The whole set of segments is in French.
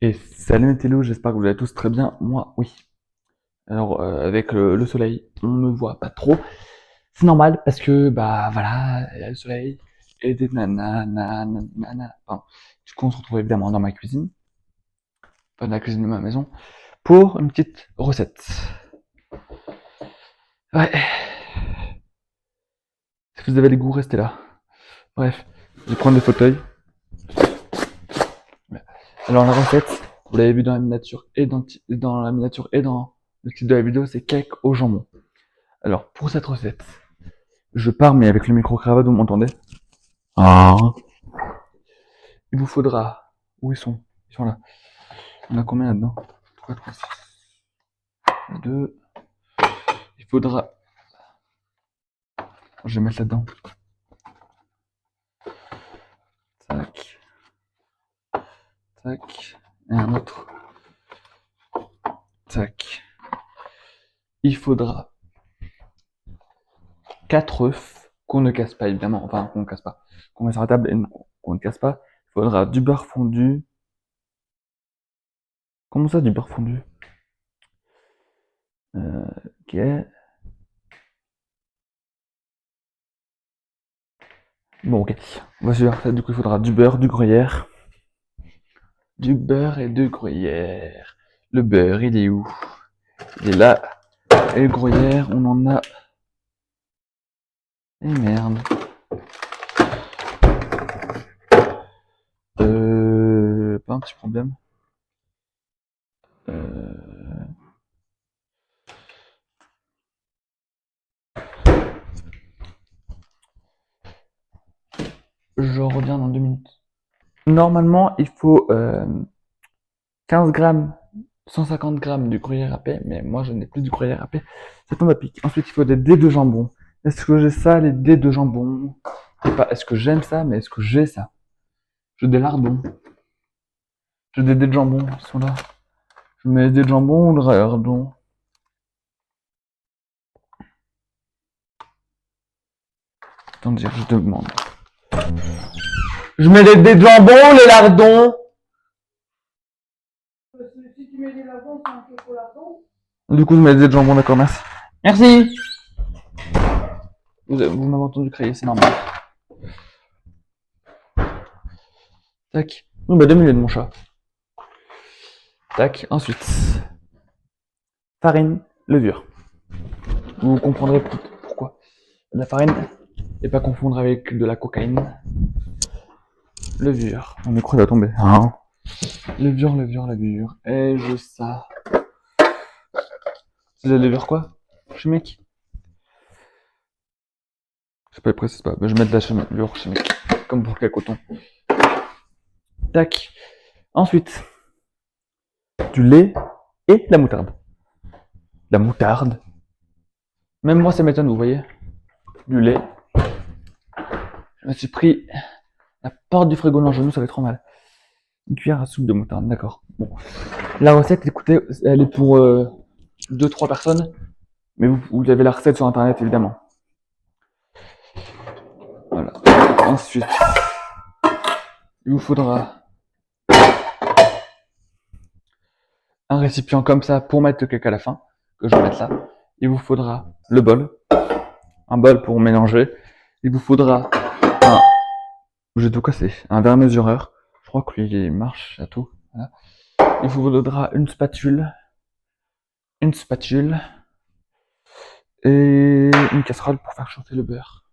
Et salut mes télos, j'espère que vous allez tous très bien. Moi, oui. Alors, avec le soleil, on me voit pas trop. C'est normal parce que, bah voilà, il y a le soleil et des nanas. Pardon. Du coup, on se retrouve évidemment dans ma cuisine, pas dans la cuisine de ma maison, pour une petite recette. Ouais, si vous avez les goûts, restez là. Bref, je vais prendre le fauteuil. Ouais. Alors, la recette, vous l'avez vu dans la miniature et dans la miniature et dans le titre de la vidéo, c'est cake au jambon. Alors, pour cette recette, je pars, mais avec le micro-cravate, vous m'entendez? Ah. Il vous faudra. Où ils sont? Ils sont là. On a combien là-dedans? 3, 3, 6, 2. Il faudra. Je vais mettre là-dedans. Tac. Tac. Et un autre. Tac. Il faudra 4 œufs qu'on ne casse pas, évidemment. Enfin, qu'on ne casse pas. Qu'on met sur la table et qu'on ne casse pas. Il faudra du beurre fondu. Comment ça, du beurre fondu? Ok. Bon, ok. On va suivre ça. Du coup, il faudra du beurre, du gruyère. Du beurre et du gruyère. Le beurre, il est où? Il est là. Et le gruyère, on en a. Et merde. Pas un petit problème. Euh, je reviens dans 2 minutes. Normalement, il faut 15 grammes, 150 grammes du gruyère râpé, mais moi je n'ai plus du gruyère râpé. Ça tombe à pic. Ensuite, il faut des dés de jambon. Est-ce que j'ai ça, les dés de jambon? Pas, est-ce que j'aime ça, mais est-ce que j'ai ça? J'ai des lardons. J'ai des dés de jambon qui sont là. Je mets les dés de jambon ou le lardon? Attendez, je demande. Je mets les dés de jambon ou les lardons? Si tu mets des lardons, c'est un chocolat. Du coup, je mets des dés de jambon, d'accord, merci. Merci. Vous m'avez entendu crier, c'est normal. Tac. Bon, bah 2 minutes, mon chat. Tac. Ensuite, farine, levure. Vous comprendrez pourquoi. La farine, et pas confondre avec de la cocaïne. Levure. Mon micro va tomber. Hein. Levure. Et je ça. C'est de la levure quoi? Chimique? Je sais pas, précise pas. Bah, je vais mettre de la levure chimique. Comme pour le coton. Tac. Ensuite, du lait et de la moutarde. La moutarde. Même moi, ça m'étonne, vous voyez. Du lait. Je me suis pris la porte du frigo dans le genou, ça fait trop mal. Une cuillère à soupe de moutarde, d'accord. Bon. La recette, écoutez, elle est pour 2-3 personnes. Mais vous avez la recette sur internet, évidemment. Voilà. Ensuite, il vous faudra un récipient comme ça pour mettre le cake à la fin, que je vais mettre là. Il vous faudra le bol, un bol pour mélanger. Il vous faudra un, j'ai tout cassé, un verre mesureur. Je crois que lui, il marche à tout. Voilà. Il vous faudra une spatule et une casserole pour faire chauffer le beurre.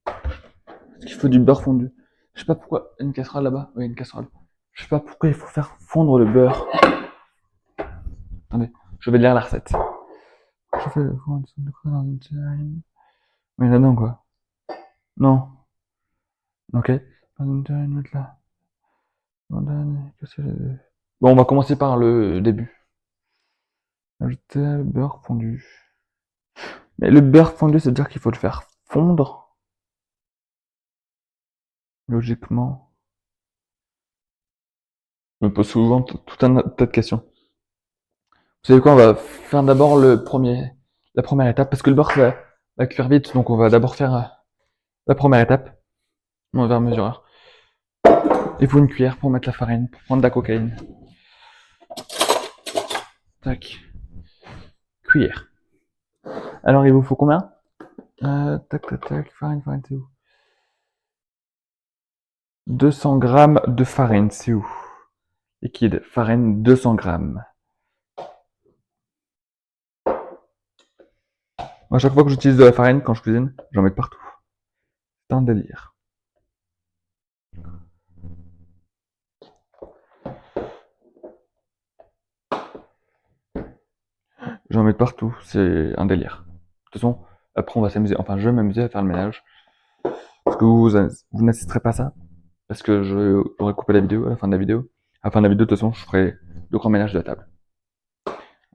Parce qu'il faut du beurre fondu. Je sais pas pourquoi, une casserole là-bas. Oui, une casserole. Je sais pas pourquoi il faut faire fondre le beurre. Attendez, je vais lire la recette. Je fais le fond de quoi dans une terrine. Mais là-dedans, quoi. Non. Ok. Dans une terrine, mettre là. Bon, on va commencer par le début. Ajouter le beurre fondu. Mais le beurre fondu, c'est-à-dire qu'il faut le faire fondre. Logiquement. Je me pose souvent tout un tas de questions. Vous savez quoi, on va faire d'abord la première étape, parce que le beurre va cuire vite, donc on va d'abord faire la première étape. On va faire mesureur. Il faut une cuillère pour mettre la farine, pour prendre de la cocaïne. Tac. Cuillère. Alors, il vous faut combien? Tac. Farine, c'est où? 200 grammes de farine, c'est où? Liquide, farine, 200 grammes. À chaque fois que j'utilise de la farine, quand je cuisine, j'en mets partout. C'est un délire. J'en mets partout, c'est un délire. De toute façon, après on va s'amuser, enfin je vais m'amuser à faire le ménage. Parce que vous n'assisterez pas à ça. Parce que j'aurais coupé la vidéo à la fin de la vidéo. À la fin de la vidéo, de toute façon, je ferai le grand ménage de la table.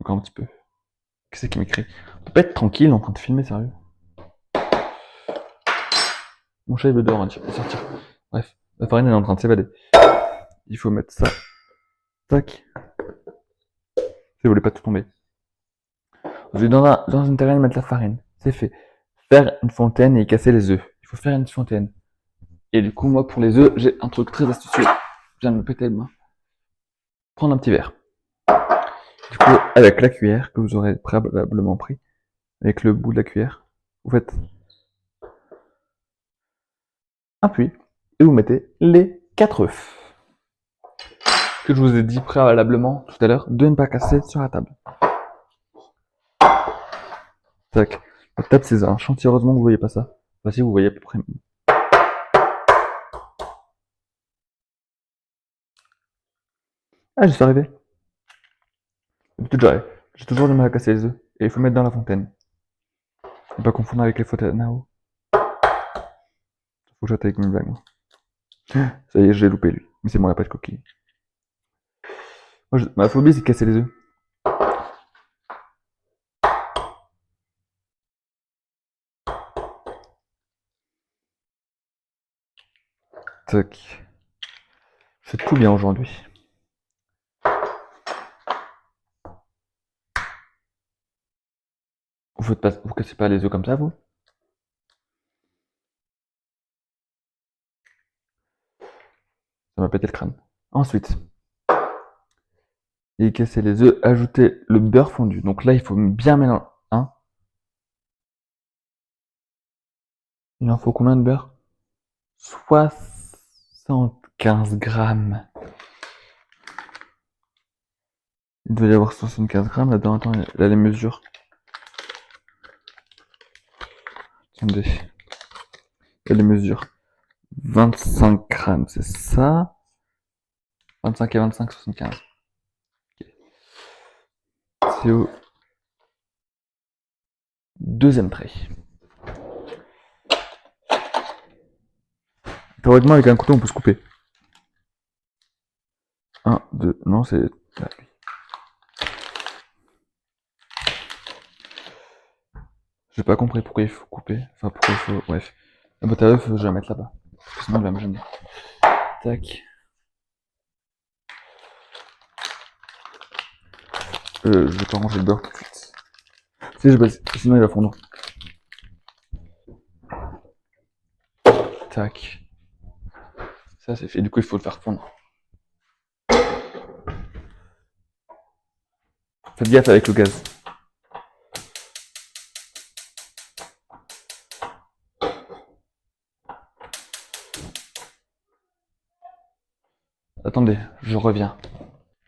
Encore un petit peu. Qu'est-ce qui m'écrit? On peut pas être tranquille en train de filmer, sérieux. Mon chat il veut dehors, hein, il veut sortir. Bref, la farine elle est en train de s'évader. Il faut mettre ça. Tac. Si vous voulez pas tout tomber. Je vais dans une terrine mettre la farine. C'est fait. Faire une fontaine et y casser les œufs. Il faut faire une fontaine. Et du coup, moi, pour les œufs, j'ai un truc très astucieux. Je viens de me péter le main. Prendre un petit verre. Du coup, avec la cuillère que vous aurez préalablement pris, avec le bout de la cuillère, vous faites un puits et vous mettez les 4 œufs. Que je vous ai dit préalablement tout à l'heure de ne pas casser sur la table. Tac. La table, c'est un chantier. Heureusement que vous voyez pas ça. Enfin, si vous voyez à peu près. Ah, j'y suis arrivé. J'ai toujours du mal à casser les œufs. Et il faut mettre dans la fontaine. Ne pas confondre avec les fontaines à eau. Faut que j'attaque avec une blague. Ça y est, j'ai loupé lui. Mais c'est bon, il n'y a pas de coquille. Ma phobie, c'est de casser les œufs. Tac. C'est tout bien aujourd'hui. Vous cassez pas les œufs comme ça, vous? Ça m'a pété le crâne. Ensuite, et casser les œufs, ajouter le beurre fondu. Donc là, il faut bien mélanger. Hein? Il en faut combien de beurre? 75 grammes. Il doit y avoir 75 grammes là-dedans. Attends, là, les mesures. Attendez. Là, les mesures. 25 grammes, c'est ça. 25 et 25, 75. Okay. C'est au deuxième trait. Théoriquement, avec un couteau, on peut se couper. 1, 2, non, c'est là, lui. J'ai pas compris pourquoi il faut couper. Enfin, pourquoi il faut. Bref. La boîte à œufs, je vais la mettre là-bas. Parce que sinon, elle va me gêner. Tac. Je vais pas ranger le beurre tout de suite. Si, sinon il va fondre. Tac. Ça, c'est fait. Du coup, il faut le faire fondre. Faites gaffe avec le gaz. Attendez, je reviens.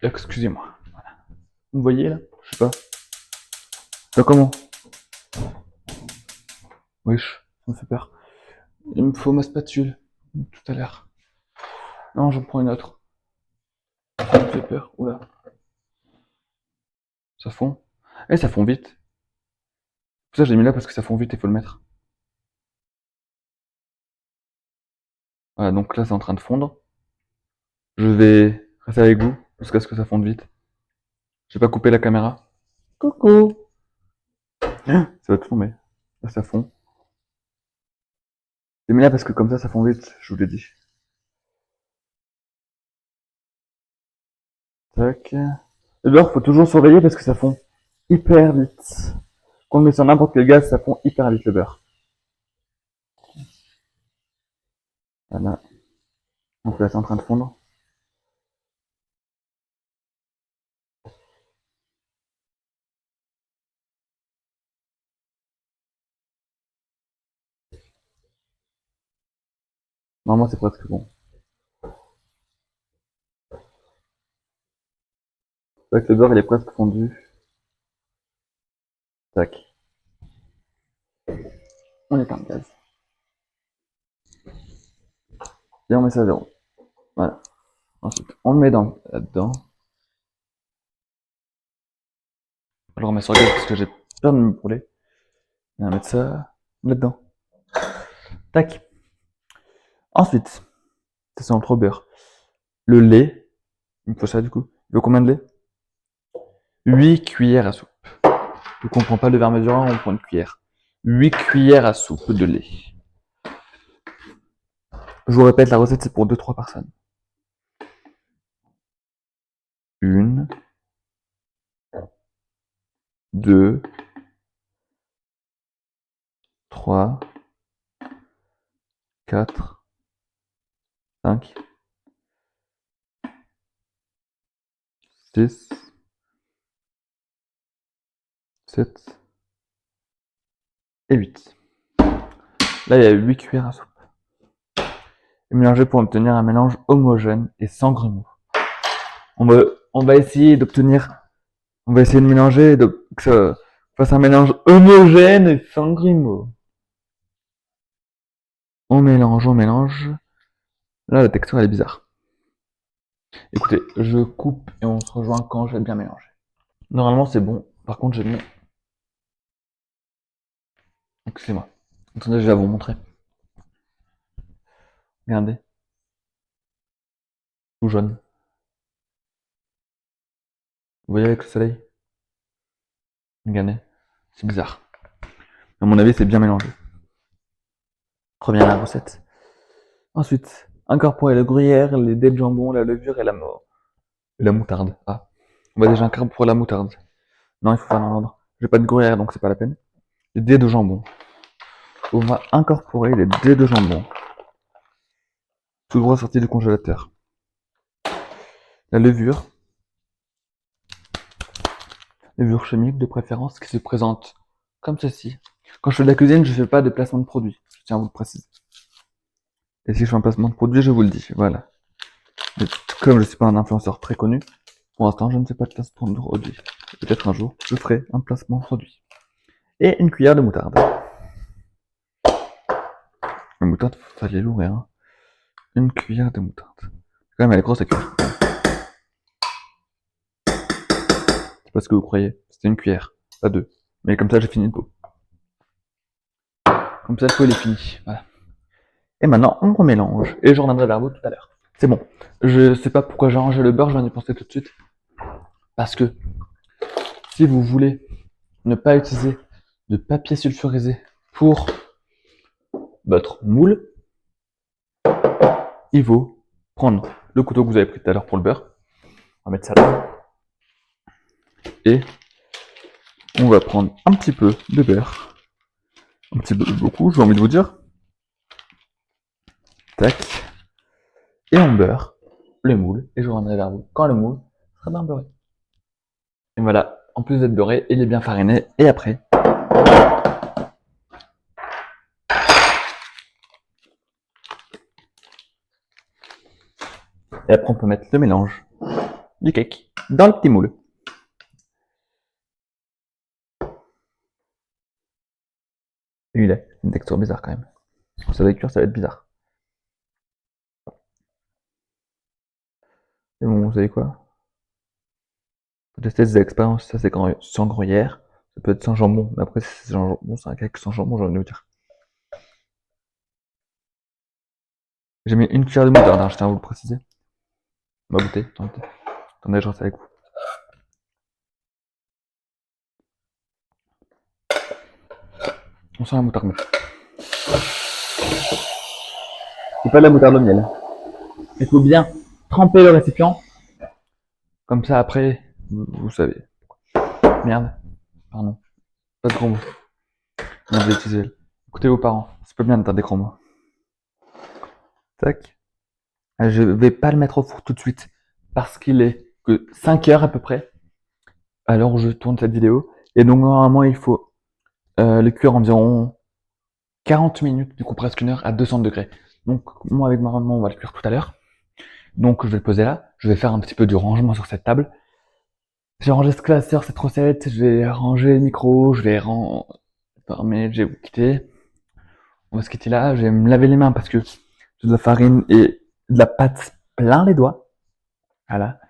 Excusez-moi. Voilà. Vous me voyez là? Je sais pas. Là, comment? Wesh, ça me fait peur. Il me faut ma spatule. Tout à l'heure. Non, j'en prends une autre. Ça me fait peur. Oula. Ça fond. Eh, ça fond vite. Ça, j'ai mis là parce que ça fond vite et faut le mettre. Voilà, donc là, c'est en train de fondre. Je vais rester avec vous jusqu'à ce que ça fonde vite. J'ai pas coupé la caméra. Coucou. Ça va tout tomber. Là, ça fond. J'ai mis là parce que comme ça fond vite, je vous l'ai dit. Tac. Le beurre, faut toujours surveiller parce que ça fond hyper vite. Quand on le met sur n'importe quel gaz, ça fond hyper vite le beurre. Voilà. Donc là, c'est en train de fondre. Normalement, c'est presque bon. C'est vrai que le beurre, il est presque fondu. Tac. On éteint le gaz. Et on met ça à zéro. Voilà. Ensuite, on le met là-dedans. Je le remets sur le gaz parce que j'ai peur de me brûler. Et on va mettre ça là-dedans. Tac. Ensuite, ça c'est entre beurre. Le lait. Il me faut ça du coup. Il faut combien de lait? 8 cuillères à soupe. Donc on prend pas le verre mesurant, on prend une cuillère. 8 cuillères à soupe de lait. Je vous répète, la recette c'est pour 2-3 personnes. 1, 2, 3, 4, 5, 6, 7 et 8. Là, il y a 8 cuillères à soupe. Et mélanger pour obtenir un mélange homogène et sans grumeaux. On va essayer d'obtenir, on va essayer de mélanger, que ça fasse un mélange homogène et sans grumeaux. On mélange, on mélange. Là, la texture, elle est bizarre. Écoutez, je coupe et on se rejoint quand je vais bien mélanger. Normalement, c'est bon. Par contre, j'ai mis... Excusez-moi. Attendez, je vais vous montrer. Regardez. Tout jaune. Vous voyez avec le soleil? Regardez. C'est bizarre. À mon avis, c'est bien mélangé. Revient à la recette. Ensuite, incorporer le gruyère, les dés de jambon, la levure et la moutarde. Ah. On va déjà incorporer la moutarde. Non, il faut faire dans l'ordre. J'ai pas de gruyère, donc c'est pas la peine. Les dés de jambon. On va incorporer les dés de jambon. Tout droit sorti du congélateur. La levure. Levure chimique de préférence qui se présente comme ceci. Quand je fais de la cuisine, je fais pas de placement de produit. Je tiens à vous le préciser. Et si je fais un placement de produit, je vous le dis. Voilà. Mais comme je suis pas un influenceur très connu, pour l'instant, je ne fais pas de placement de produit. Peut-être un jour, je ferai un placement de produit. Et une cuillère de moutarde. La moutarde, fallait l'ouvrir. Hein. Une cuillère de moutarde. Quand même, elle est grosse la cuillère. C'est pas ce que vous croyez. C'était une cuillère, pas deux. Mais comme ça, j'ai fini le pot. Comme ça, le pot, il est fini. Voilà. Et maintenant, on remélange. Et je reviendrai vers vous tout à l'heure. C'est bon. Je sais pas pourquoi j'ai rangé le beurre, je viens d'y penser tout de suite. Parce que si vous voulez ne pas utiliser de papier sulfurisé pour votre moule, il faut prendre le couteau que vous avez pris tout à l'heure pour le beurre. On va mettre ça là. Et on va prendre un petit peu de beurre. Un petit peu beaucoup, j'ai envie de vous dire. Tac. Et on beurre le moule. Et je reviendrai vers vous quand le moule sera bien beurré. Et voilà, en plus d'être beurré, il est bien fariné. Et après, on peut mettre le mélange du cake dans le petit moule. Et il a une texture bizarre quand même. Ça va cuire, ça va être bizarre. Et bon, vous savez quoi? Faut tester des expériences, ça c'est sans gruyère. Ça peut être sans jambon. Mais après, si c'est sans jambon, c'est un cake sans jambon, j'ai envie de vous dire. J'ai mis une cuillère de moutarde, hein, je tiens à vous le préciser. On va goûter, attendez, je reste avec vous. On sent la moutarde. C'est pas de la moutarde au miel. Il faut bien tremper le récipient. Comme ça, après, vous savez. Merde. Pardon. Pas de gros mots. On va utiliser. Écoutez vos parents. C'est pas bien de faire des gros mots. Tac. Je vais pas le mettre au four tout de suite parce qu'il est que 5 heures à peu près à l'heure où je tourne cette vidéo. Et donc normalement il faut le cuire environ 40 minutes, du coup presque une heure à 200 degrés. Donc moi avec ma maman on va le cuire tout à l'heure. Donc je vais le poser là, je vais faire un petit peu du rangement sur cette table. J'ai rangé ce classeur, cette recette, je vais ranger le micro, je vais fermer, j'ai quitté. On va se quitter là, je vais me laver les mains parce que j'ai de la farine et de la pâte plein les doigts. Voilà.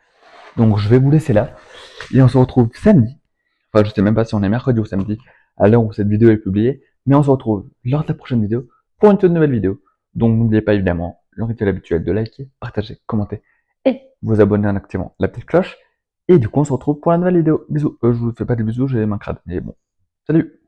Donc je vais vous laisser là. Et on se retrouve samedi. Enfin, je sais même pas si on est mercredi ou samedi, à l'heure où cette vidéo est publiée. Mais on se retrouve lors de la prochaine vidéo pour une toute nouvelle vidéo. Donc n'oubliez pas évidemment le rituel habituel de liker, partager, commenter et vous abonner en activant la petite cloche. Et du coup, on se retrouve pour la nouvelle vidéo. Bisous. Je vous fais pas des bisous, j'ai les mains crades. Mais bon. Salut!